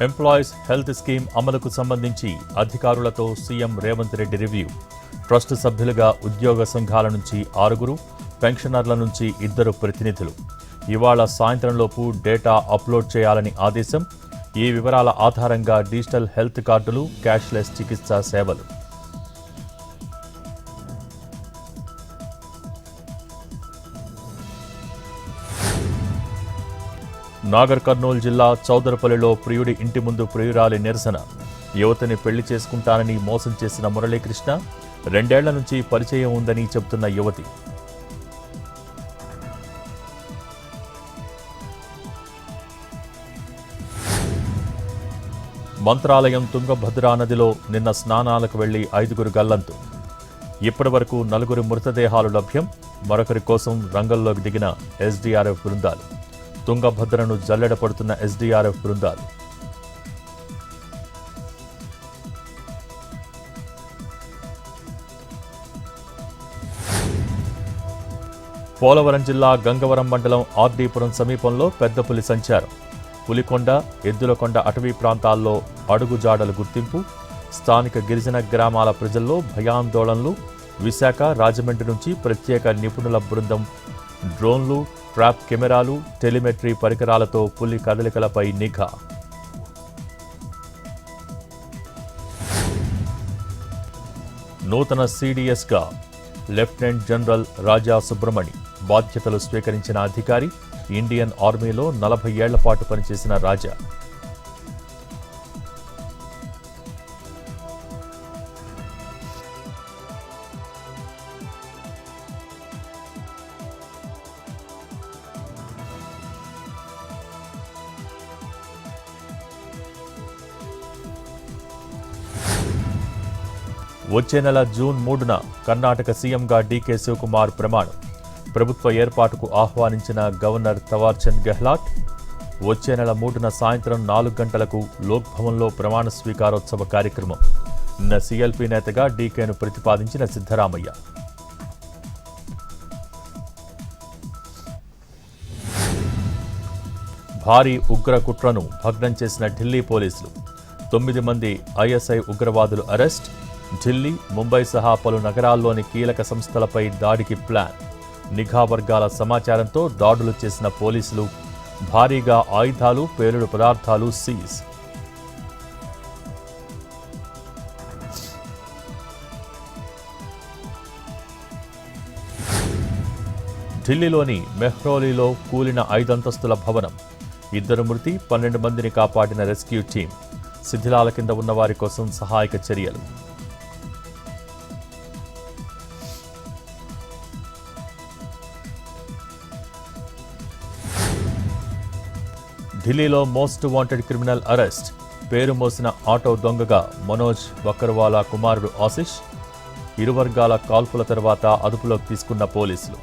Employees health scheme అమలుకు సంబంధించి అధికారులతో CM Revanth Reddy review. Trust సభ్యులుగా ఉద్యోగ సంఘాల నుంచి 6, పెన్షనర్ల నుంచి 2 ప్రతినిధులు. ఇవాళ సాయంత్రంలోపు డేటా అప్లోడ్ చేయాలని ఆదేశం. ఈ వివరాల ఆధారంగా డిజిటల్ హెల్త్ కార్డులు, క్యాష్లెస్ చికిత్సా సేవలు. నాగర్ కర్నూలు జిల్లా చౌదరపల్లిలో ప్రియుడి ఇంటి ముందు ప్రియురాలి నిరసన. యువతిని పెళ్లి చేసుకుంటానని మోసం చేసిన మురళీకృష్ణ 2 ఏళ్ల నుంచి పరిచయం ఉందని చెబుతున్న యువతి. మంత్రాలయం తుంగభద్రా నదిలో నిన్న స్నానాలకు వెళ్లి 5 గల్లంతు. ఇప్పటి వరకు 4 మృతదేహాలు లభ్యం. మరొకరి కోసం రంగంలోకి దిగిన ఎస్డీఆర్ఎఫ్ బృందాలు. తుంగభద్రను జల్లెడపడుతున్న ఎస్డీఆర్ఎఫ్ బృందాలు. పోలవరం జిల్లా గంగవరం మండలం ఆర్డీపురం సమీపంలో పెద్ద పులి సంచారం. పులికొండ, ఎద్దులకొండ అటవీ ప్రాంతాల్లో అడుగుజాడల గుర్తింపు. స్థానిక గిరిజన గ్రామాల ప్రజల్లో భయాందోళనలు. విశాఖ, రాజమండ్రి నుంచి ప్రత్యేక నిపుణుల బృందం డ్రోన్లు, ట్రాప్ కెమెరాలు, టెలిమెట్రీ పరికరాలతో పులి కదలికలపై నిఘా. నూతన సీడీఎస్గా లెఫ్టినెంట్ జనరల్ రాజా సుబ్రమణి బాధ్యతలు స్వీకరించిన అధికారి. ఇండియన్ ఆర్మీలో 40 ఏళ్ల పాటు పనిచేసిన రాజా. వచ్చే నెల జూన్ 3న కర్ణాటక సీఎంగా డీకే శివకుమార్ ప్రమాణం. ప్రభుత్వ ఏర్పాటుకు ఆహ్వానించిన గవర్నర్ తవార్చంద్ గెహ్లాట్. వచ్చే నెల 3న సాయంత్రం 4 గంటలకు లోక్ భవన్లో ప్రమాణ స్వీకారోత్సవ కార్యక్రమం. నిన్న సీఎల్పీ నేతగా డీకేను ప్రతిపాదించిన సిద్ధరామయ్య. భారీ ఉగ్ర కుట్రను భగ్నం చేసిన ఢిల్లీ పోలీసులు. 9 మంది ఐఎస్ఐ ఉగ్రవాదులు అరెస్ట్. ఢిల్లీ, ముంబై సహా పలు నగరాల్లోని కీలక సంస్థలపై దాడికి ప్లాన్. నిఘా వర్గాల సమాచారంతో దాడులు చేసిన పోలీసులు. భారీగా ఆయుధాలు, పేలుడు పదార్థాలు సీజ్. ఢిల్లీలోని మెహ్రౌలీలో కూలిన 5 అంతస్తుల భవనం. 2 మృతి, 12 మందిని కాపాడిన రెస్క్యూ టీం. శిథిలాల కింద ఉన్న వారి కోసం సహాయక చర్యలు. ఢిల్లీలో మోస్ట్ వాంటెడ్ క్రిమినల్ అరెస్ట్. పేరు మోసిన ఆటో దొంగగా మనోజ్ బకర్వాలా కుమారుడు ఆశిష్. ఇరు వర్గాల కాల్పుల తర్వాత అదుపులోకి తీసుకున్న పోలీసులు.